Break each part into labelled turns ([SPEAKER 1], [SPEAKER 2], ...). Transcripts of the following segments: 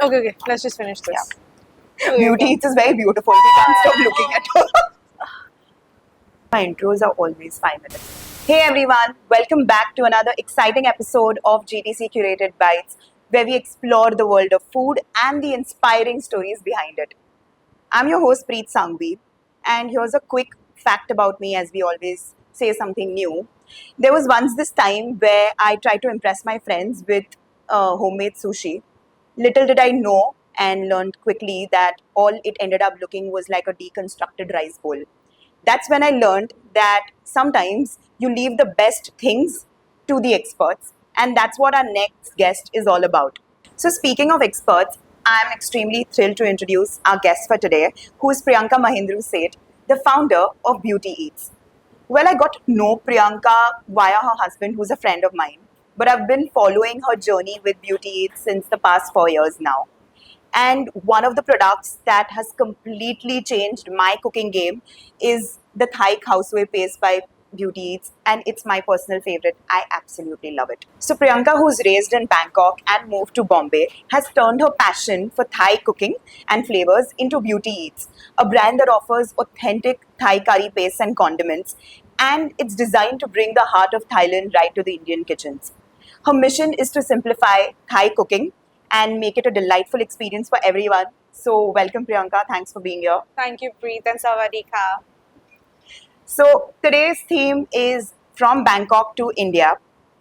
[SPEAKER 1] Okay. Let's just finish this. Okay,
[SPEAKER 2] Beauty
[SPEAKER 1] okay.
[SPEAKER 2] Eats is very beautiful. We can't stop looking at her. My intros are always 5 minutes. Hey everyone, welcome back to another exciting episode of GTC Curated Bytes, where we explore the world of food and the inspiring stories behind it. I'm your host Preet Sanghvi, and here's a quick fact about me as we always say something new. There was once this time where I tried to impress my friends with homemade sushi. Little did I know and learned quickly that all it ended up looking was like a deconstructed rice bowl. That's when I learned that sometimes you leave the best things to the experts, and that's what our next guest is all about. So, speaking of experts, I am extremely thrilled to introduce our guest for today, who is Priyanka Mahendru Seth, the founder of Beauty Eats. Well, I got to know Priyanka via her husband, who's a friend of mine, but I've been following her journey with Beauty Eats since the past 4 years now. And one of the products that has completely changed my cooking game is the Thai houseway paste by Beauty Eats, and it's my personal favorite. I absolutely love it. So Priyanka, who's raised in Bangkok and moved to Bombay, has turned her passion for Thai cooking and flavors into Beauty Eats, a brand that offers authentic Thai curry pastes and condiments, and it's designed to bring the heart of Thailand right to the Indian kitchens. Her mission is to simplify Thai cooking and make it a delightful experience for everyone. So, welcome Priyanka. Thanks for being here.
[SPEAKER 1] Thank you, Preet, and Sawadika.
[SPEAKER 2] So, today's theme is from Bangkok to India,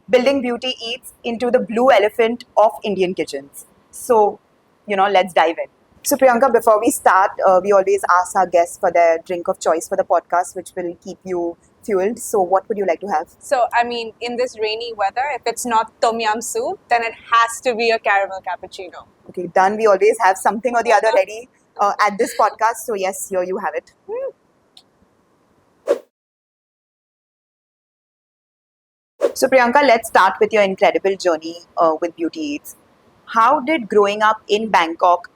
[SPEAKER 2] building Beauty Eats into the blue elephant of Indian kitchens. So, let's dive in. So, Priyanka, before we start, we always ask our guests for their drink of choice for the podcast, which will keep you fueled. So, what would you like to have?
[SPEAKER 1] So, in this rainy weather, if it's not tom yum soup, then it has to be a caramel cappuccino.
[SPEAKER 2] Okay, done. We always have something or the other ready at this podcast. So, yes, here you have it. So, Priyanka, let's start with your incredible journey with Beauty Eats. How did growing up in Bangkok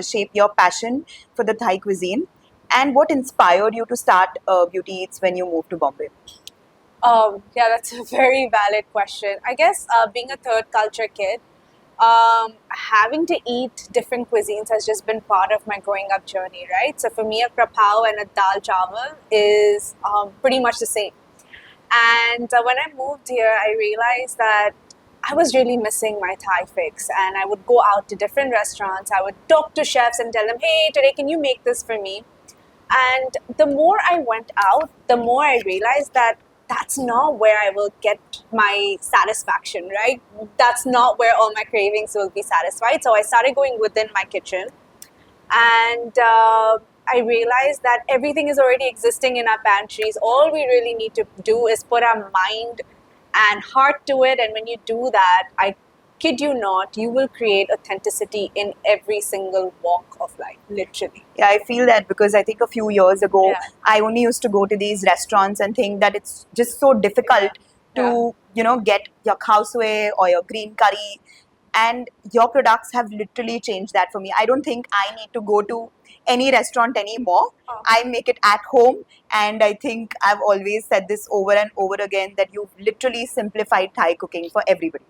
[SPEAKER 2] shape your passion for the Thai cuisine? And what inspired you to start Beauty Eats when you moved to Bombay?
[SPEAKER 1] Yeah, that's a very valid question. I guess being a third culture kid, having to eat different cuisines has just been part of my growing up journey, right? So for me, a krapao and a dal chawal is pretty much the same. And when I moved here, I realized that I was really missing my Thai fix. And I would go out to different restaurants. I would talk to chefs and tell them, hey, today, can you make this for me? And the more I went out, the more I realized that that's not where I will get my satisfaction, right? That's not where all my cravings will be satisfied. So I started going within my kitchen, and I realized that everything is already existing in our pantries. All we really need to do is put our mind and heart to it. And when you do that, I kid you not, you will create authenticity in every single walk of life, literally.
[SPEAKER 2] Yeah, I feel that because I think a few years ago,
[SPEAKER 1] Yeah.
[SPEAKER 2] I only used to go to these restaurants and think that it's just so difficult to, get your khao or your green curry. And your products have literally changed that for me. I don't think I need to go to any restaurant anymore.
[SPEAKER 1] Oh.
[SPEAKER 2] I make it at home. And I think I've always said this over and over again that you've literally simplified Thai cooking for everybody.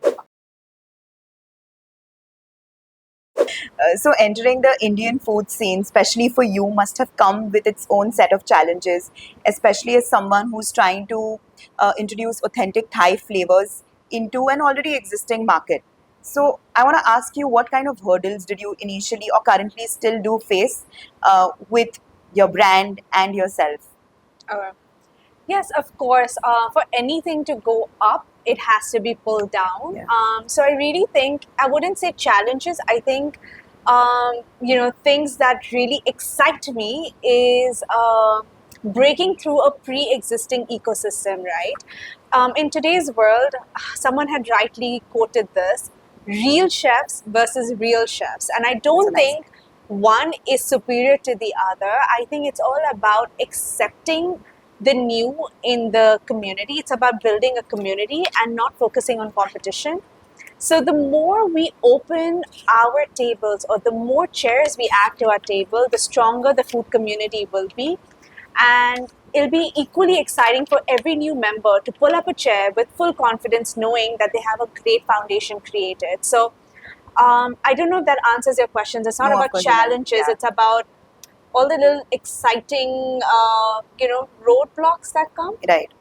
[SPEAKER 2] So entering the Indian food scene, especially for you, must have come with its own set of challenges, especially as someone who's trying to introduce authentic Thai flavors into an already existing market. So I want to ask you, what kind of hurdles did you initially or currently still do face with your brand and yourself?
[SPEAKER 1] Uh, yes, of course. For anything to go up, it has to be pulled down.
[SPEAKER 2] Yeah.
[SPEAKER 1] So I really think, I wouldn't say challenges. I think, things that really excite me is breaking through a pre-existing ecosystem, right? In today's world, someone had rightly quoted this: real chefs versus real chefs. And I don't
[SPEAKER 2] nice.
[SPEAKER 1] think one is superior to the other. I think it's all about accepting the new in the community. It's about building a community and not focusing on competition. So the more we open our tables, or the more chairs we add to our table, the stronger the food community will be. And it'll be equally exciting for every new member to pull up a chair with full confidence, knowing that they have a great foundation created. So I don't know if that answers your questions. It's not
[SPEAKER 2] No, of
[SPEAKER 1] about
[SPEAKER 2] course it doesn't.
[SPEAKER 1] challenges.
[SPEAKER 2] Yeah.
[SPEAKER 1] It's about all the little exciting, roadblocks that come,
[SPEAKER 2] Right.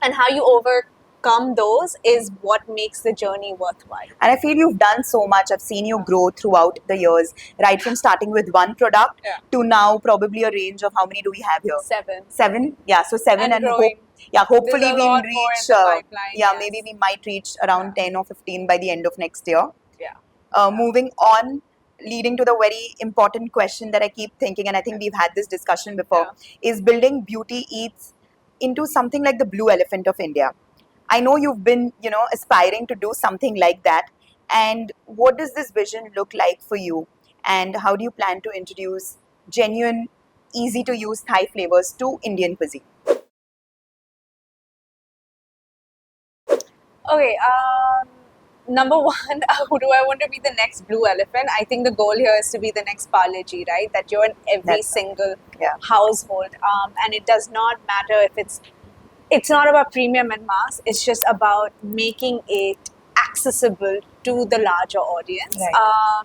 [SPEAKER 1] and how you overcome those is what makes the journey worthwhile.
[SPEAKER 2] And I feel you've done so much. I've seen you grow throughout the years, right from starting with one product
[SPEAKER 1] Yeah.
[SPEAKER 2] to now probably a range of how many do we have here?
[SPEAKER 1] 7.
[SPEAKER 2] 7? Yeah, so 7
[SPEAKER 1] And
[SPEAKER 2] and
[SPEAKER 1] growing.
[SPEAKER 2] hopefully
[SPEAKER 1] There's a
[SPEAKER 2] we'll
[SPEAKER 1] lot more
[SPEAKER 2] reach,
[SPEAKER 1] in the pipeline, yes.
[SPEAKER 2] maybe we might reach around 10 or 15 by the end of next year.
[SPEAKER 1] Yeah.
[SPEAKER 2] Moving on, leading to the very important question that I keep thinking, and I think we've had this discussion before, is building beauty eats into something like the blue elephant of India. I know you've been, aspiring to do something like that. And what does this vision look like for you? And how do you plan to introduce genuine, easy to use Thai flavors to Indian cuisine?
[SPEAKER 1] Okay, number one, who do I want to be the next blue elephant? I think the goal here is to be the next Palaji, right? That you're in every
[SPEAKER 2] That's-
[SPEAKER 1] single
[SPEAKER 2] yeah.
[SPEAKER 1] household. And it does not matter if it's not about premium and mass, it's just about making it accessible to the larger audience.
[SPEAKER 2] Right.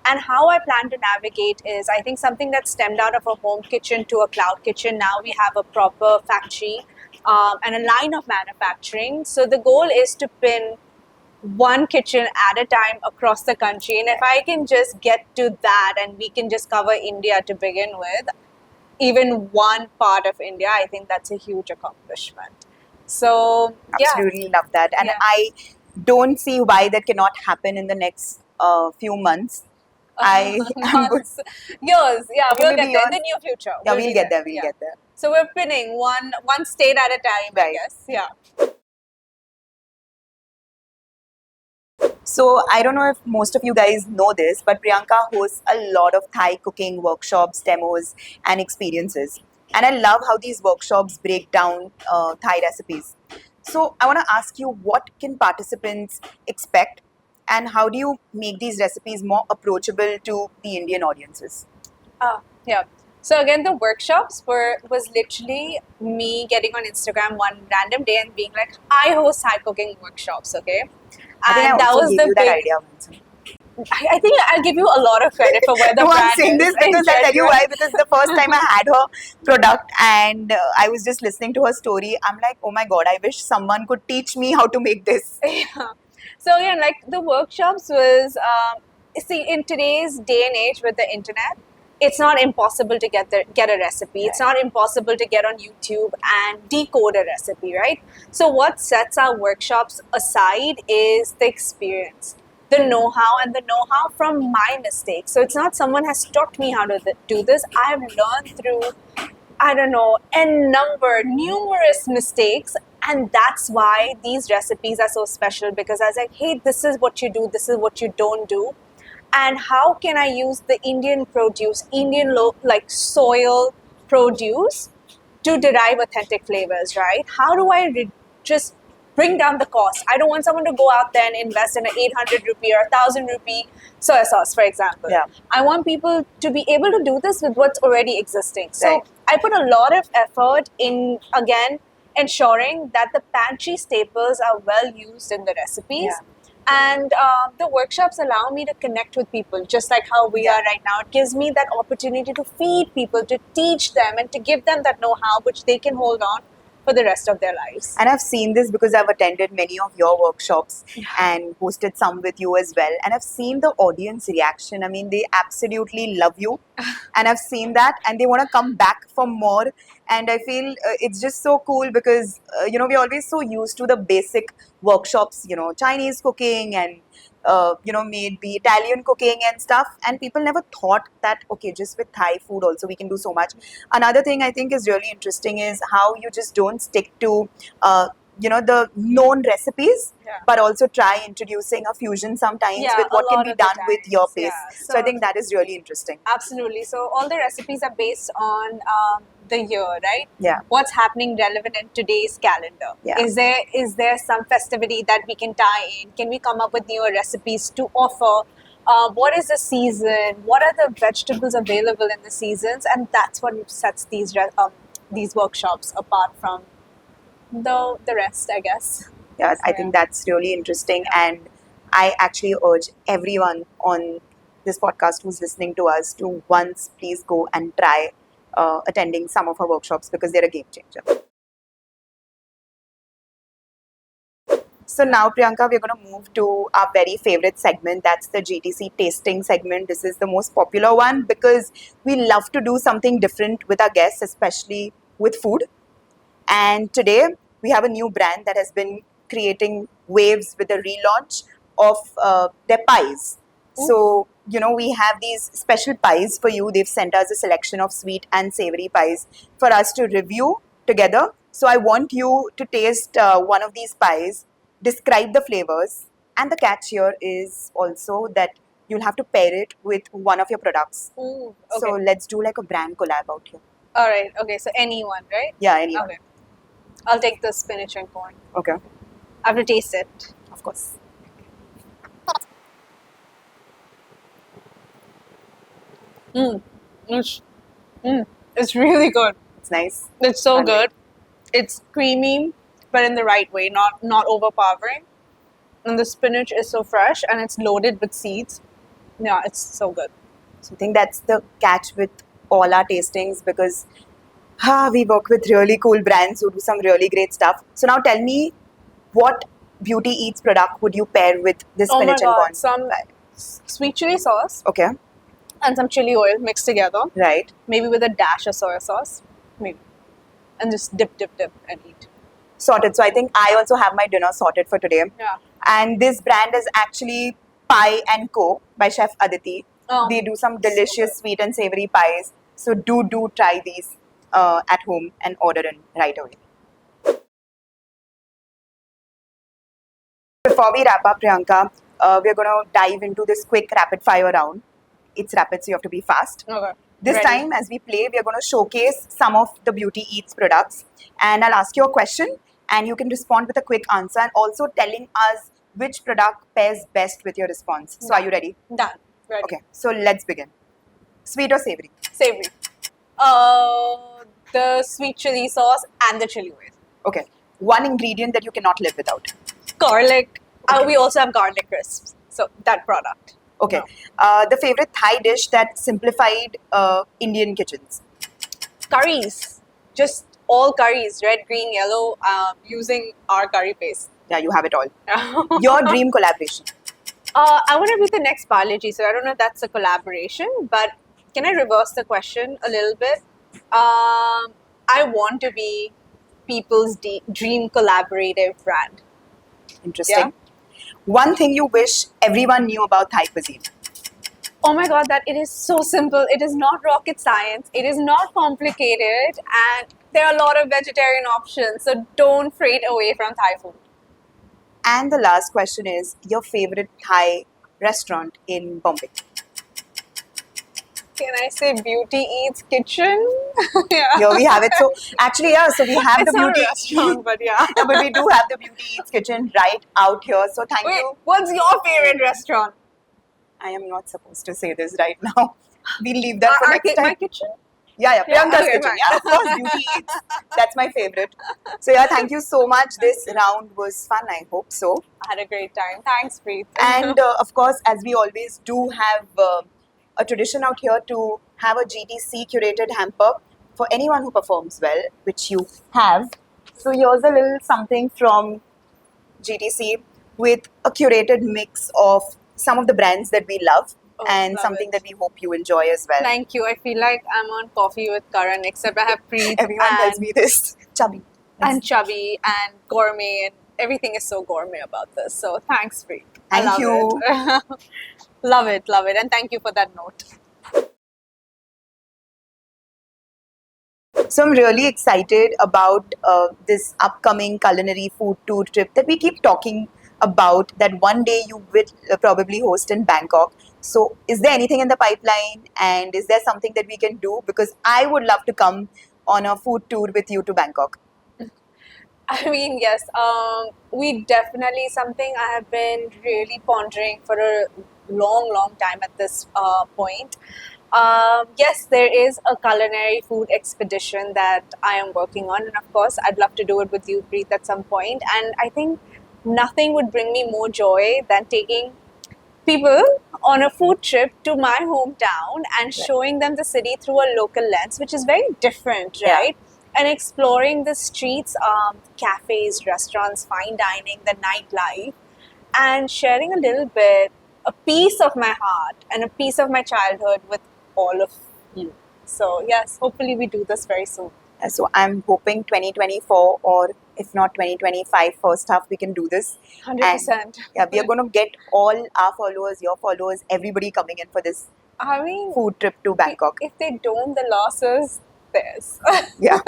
[SPEAKER 1] And how I plan to navigate is, I think, something that stemmed out of a home kitchen to a cloud kitchen. Now we have a proper factory and a line of manufacturing. So the goal is to pin one kitchen at a time across the country. And if I can just get to that and we can just cover India to begin with, even one part of India, I think that's a huge accomplishment. So,
[SPEAKER 2] Absolutely love that. And
[SPEAKER 1] Yeah.
[SPEAKER 2] I don't see why that cannot happen in the next few months. I am good.
[SPEAKER 1] Years, yeah,
[SPEAKER 2] Okay,
[SPEAKER 1] we'll
[SPEAKER 2] maybe
[SPEAKER 1] get there in the
[SPEAKER 2] years.
[SPEAKER 1] near future.
[SPEAKER 2] Yeah,
[SPEAKER 1] be
[SPEAKER 2] we'll get there. We'll
[SPEAKER 1] Yeah.
[SPEAKER 2] get there.
[SPEAKER 1] So we're pinning one state at a time, I
[SPEAKER 2] Right.
[SPEAKER 1] guess. Yeah.
[SPEAKER 2] So I don't know if most of you guys know this, but Priyanka hosts a lot of Thai cooking workshops, demos, and experiences. And I love how these workshops break down Thai recipes. So I want to ask you, what can participants expect, and how do you make these recipes more approachable to the Indian audiences?
[SPEAKER 1] Yeah. So again, the workshops was literally me getting on Instagram one random day and being like, I host Thai cooking workshops, okay?
[SPEAKER 2] I think I
[SPEAKER 1] And that
[SPEAKER 2] also
[SPEAKER 1] was
[SPEAKER 2] gave
[SPEAKER 1] the
[SPEAKER 2] you that
[SPEAKER 1] big.
[SPEAKER 2] idea once.
[SPEAKER 1] I think I'll give you a lot of credit for where the
[SPEAKER 2] No, I'm
[SPEAKER 1] brand
[SPEAKER 2] saying
[SPEAKER 1] is.
[SPEAKER 2] this because I'll tell you why. Because the first time I had her product and I was just listening to her story, I'm like, oh my god, I wish someone could teach me how to make this.
[SPEAKER 1] Yeah. So again, like the workshops was, see, in today's day and age with the internet, it's not impossible to get a recipe. It's not impossible to get on YouTube and decode a recipe, right? So what sets our workshops aside is the experience, the know-how, and the know-how from my mistakes. So it's not someone has taught me how to do this. I've learned through, I don't know, numerous mistakes. And that's why these recipes are so special, because I was like, hey, this is what you do, this is what you don't do. And how can I use the Indian produce, like soil produce, to derive authentic flavors, right? How do I just bring down the cost? I don't want someone to go out there and invest in an 800 rupee or 1000 rupee soy sauce, for example.
[SPEAKER 2] Yeah.
[SPEAKER 1] I want people to be able to do this with what's already existing. So
[SPEAKER 2] Right.
[SPEAKER 1] I put a lot of effort in, again, ensuring that the pantry staples are well used in the recipes.
[SPEAKER 2] Yeah.
[SPEAKER 1] And the workshops allow me to connect with people, just like how we are right now. It gives me that opportunity to feed people, to teach them, and to give them that know-how which they can hold on for the rest of their lives.
[SPEAKER 2] And I've seen this because I've attended many of your workshops and hosted some with you as well. And I've seen the audience reaction. I mean, they absolutely love you. And I've seen that and they want to come back for more. And I feel it's just so cool because, we're always so used to the basic workshops, Chinese cooking and, maybe Italian cooking and stuff. And people never thought that, okay, just with Thai food also we can do so much. Another thing I think is really interesting is how you just don't stick to, the known recipes, but also try introducing a fusion sometimes with what can be done with your pace. So I think that is really interesting.
[SPEAKER 1] Absolutely. So all the recipes are based on the year, right?
[SPEAKER 2] Yeah.
[SPEAKER 1] What's happening relevant in today's calendar?
[SPEAKER 2] Yeah.
[SPEAKER 1] Is there some festivity that we can tie in? Can we come up with newer recipes to offer? What is the season? What are the vegetables available in the seasons? And that's what sets these workshops apart from the rest, I guess.
[SPEAKER 2] Yeah, I think that's really interesting. And I actually urge everyone on this podcast who's listening to us to once please go and try attending some of her workshops because they're a game changer. So now, Priyanka, we're going to move to our very favorite segment. That's the GTC Tasting Segment. This is the most popular one because we love to do something different with our guests, especially with food. And today, we have a new brand that has been creating waves with the relaunch of their pies. So, we have these special pies for you. They've sent us a selection of sweet and savory pies for us to review together. So, I want you to taste one of these pies, describe the flavors, and the catch here is also that you'll have to pair it with one of your products.
[SPEAKER 1] Ooh,
[SPEAKER 2] So, let's do like a brand collab out here.
[SPEAKER 1] All right. Okay. So anyone, right?
[SPEAKER 2] Yeah, anyone.
[SPEAKER 1] Okay. I'll take the spinach and corn.
[SPEAKER 2] Okay,
[SPEAKER 1] I have to taste it.
[SPEAKER 2] of course.
[SPEAKER 1] It's really good.
[SPEAKER 2] It's nice.
[SPEAKER 1] It's so
[SPEAKER 2] Lovely.
[SPEAKER 1] good. It's creamy, but in the right way, not overpowering. And the spinach is so fresh, and it's loaded with seeds. Yeah, it's so good.
[SPEAKER 2] So I think that's the catch with all our tastings because we work with really cool brands who do some really great stuff. So now tell me, what Beauty Eats product would you pair with this
[SPEAKER 1] Oh my
[SPEAKER 2] spinach and
[SPEAKER 1] god!
[SPEAKER 2] corn?
[SPEAKER 1] Some sweet chili sauce
[SPEAKER 2] Okay,
[SPEAKER 1] and some chili oil mixed together,
[SPEAKER 2] right.
[SPEAKER 1] maybe with a dash of soy sauce, maybe, and just dip and eat.
[SPEAKER 2] Sorted. So I think I also have my dinner sorted for today.
[SPEAKER 1] Yeah.
[SPEAKER 2] And this brand is actually Pie and Co by Chef Aditi.
[SPEAKER 1] Oh,
[SPEAKER 2] They do some
[SPEAKER 1] so
[SPEAKER 2] delicious
[SPEAKER 1] good.
[SPEAKER 2] sweet and savory pies. So do try these at home and order in right away. Before we wrap up, Priyanka, we're going to dive into this quick rapid fire round. It's rapid, so you have to be fast.
[SPEAKER 1] Okay.
[SPEAKER 2] This
[SPEAKER 1] Ready.
[SPEAKER 2] time, as we play, we're going to showcase some of the Beauty Eats products. And I'll ask you a question, and you can respond with a quick answer and also telling us which product pairs best with your response. So, are you ready?
[SPEAKER 1] Done. Ready.
[SPEAKER 2] Okay, so let's begin. Sweet or savory?
[SPEAKER 1] Savory. The sweet chili sauce and the chili oil.
[SPEAKER 2] Okay, one ingredient that you cannot live without.
[SPEAKER 1] Garlic.
[SPEAKER 2] Okay.
[SPEAKER 1] We also have garlic crisps. So that product.
[SPEAKER 2] Okay,
[SPEAKER 1] No.
[SPEAKER 2] the favorite Thai dish that simplified Indian kitchens.
[SPEAKER 1] Curries. Just all curries, red, green, yellow, using our curry paste.
[SPEAKER 2] Yeah, you have it all. Your dream collaboration.
[SPEAKER 1] I want to be the next biology, so I don't know if that's a collaboration, but can I reverse the question a little bit? I want to be people's dream collaborative brand.
[SPEAKER 2] Interesting.
[SPEAKER 1] Yeah.
[SPEAKER 2] One thing you wish everyone knew about Thai cuisine.
[SPEAKER 1] Oh my god, that it is so simple. It is not rocket science. It is not complicated, and there are a lot of vegetarian options. So don't fade away from Thai food.
[SPEAKER 2] And the last question is your favorite Thai restaurant in Bombay.
[SPEAKER 1] Can I say Beauty Eats Kitchen? Yeah.
[SPEAKER 2] Here we have it. So actually, yeah. So we have
[SPEAKER 1] It's
[SPEAKER 2] the
[SPEAKER 1] not a
[SPEAKER 2] Beauty
[SPEAKER 1] restaurant, but yeah.
[SPEAKER 2] Yeah, but we do have the Beauty Eats Kitchen right out here. So thank
[SPEAKER 1] Wait,
[SPEAKER 2] you.
[SPEAKER 1] what's your favorite restaurant?
[SPEAKER 2] I am not supposed to say this right now. We'll leave that for next time.
[SPEAKER 1] My kitchen?
[SPEAKER 2] Yeah,
[SPEAKER 1] Yeah,
[SPEAKER 2] Priyanka's
[SPEAKER 1] okay,
[SPEAKER 2] Kitchen.
[SPEAKER 1] fine.
[SPEAKER 2] Yeah, of course, Beauty Eats. That's my favorite. So yeah, thank you so much. This round was fun. I hope so.
[SPEAKER 1] I had a great time. Thanks, Preet.
[SPEAKER 2] And of course, as we always do have a tradition out here to have a GTC curated hamper for anyone who performs well, which you have. So here's a little something from GTC with a curated mix of some of the brands that we love
[SPEAKER 1] Oh,
[SPEAKER 2] and
[SPEAKER 1] love
[SPEAKER 2] something
[SPEAKER 1] it.
[SPEAKER 2] that we hope you enjoy as well.
[SPEAKER 1] Thank you. I feel like I'm on coffee with Karan, except I have Preet
[SPEAKER 2] Everyone
[SPEAKER 1] and,
[SPEAKER 2] tells me this. Chubby.
[SPEAKER 1] and chubby and gourmet, and everything is so gourmet about this. So thanks, Preet. I
[SPEAKER 2] Thank
[SPEAKER 1] love
[SPEAKER 2] you.
[SPEAKER 1] it. love it. And thank you for that note.
[SPEAKER 2] So I'm really excited about this upcoming culinary food tour trip that we keep talking about that one day you will probably host in Bangkok. So is there anything in the pipeline and is there something that we can do? Because I would love to come on a food tour with you to Bangkok.
[SPEAKER 1] I mean, yes, we definitely something I have been really pondering for a long time at this point. Yes, there is a culinary food expedition that I am working on, and of course, I'd love to do it with you, Preet, at some point. And I think nothing would bring me more joy than taking people on a food trip to my hometown and showing them the city through a local lens, which is very different,
[SPEAKER 2] Yeah.
[SPEAKER 1] right? And exploring the streets, cafes, restaurants, fine dining, the nightlife, and sharing a little bit, a piece of my heart and a piece of my childhood with all of you. So, yes, hopefully we do this very soon.
[SPEAKER 2] So I'm hoping 2024 or if not 2025 first half we can do this.
[SPEAKER 1] 100%.
[SPEAKER 2] And yeah, we are going to get all our followers, your followers, everybody coming in for this
[SPEAKER 1] I mean,
[SPEAKER 2] food trip to Bangkok.
[SPEAKER 1] if they don't, the loss is theirs.
[SPEAKER 2] Yeah.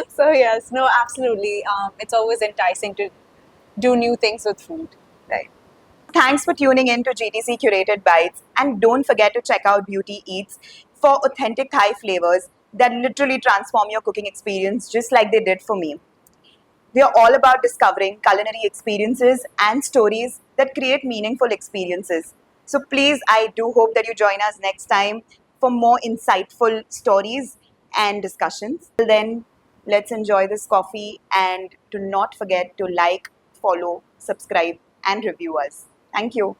[SPEAKER 1] So, yes, no, absolutely. It's always enticing to do new things with food.
[SPEAKER 2] Right. Thanks for tuning in to GTC Curated Bytes, and don't forget to check out Beauty Eats for authentic Thai flavors that literally transform your cooking experience just like they did for me. We are all about discovering culinary experiences and stories that create meaningful experiences. So please, I do hope that you join us next time for more insightful stories and discussions. Till then, let's enjoy this coffee and do not forget to like, follow, subscribe, and review us. Thank you.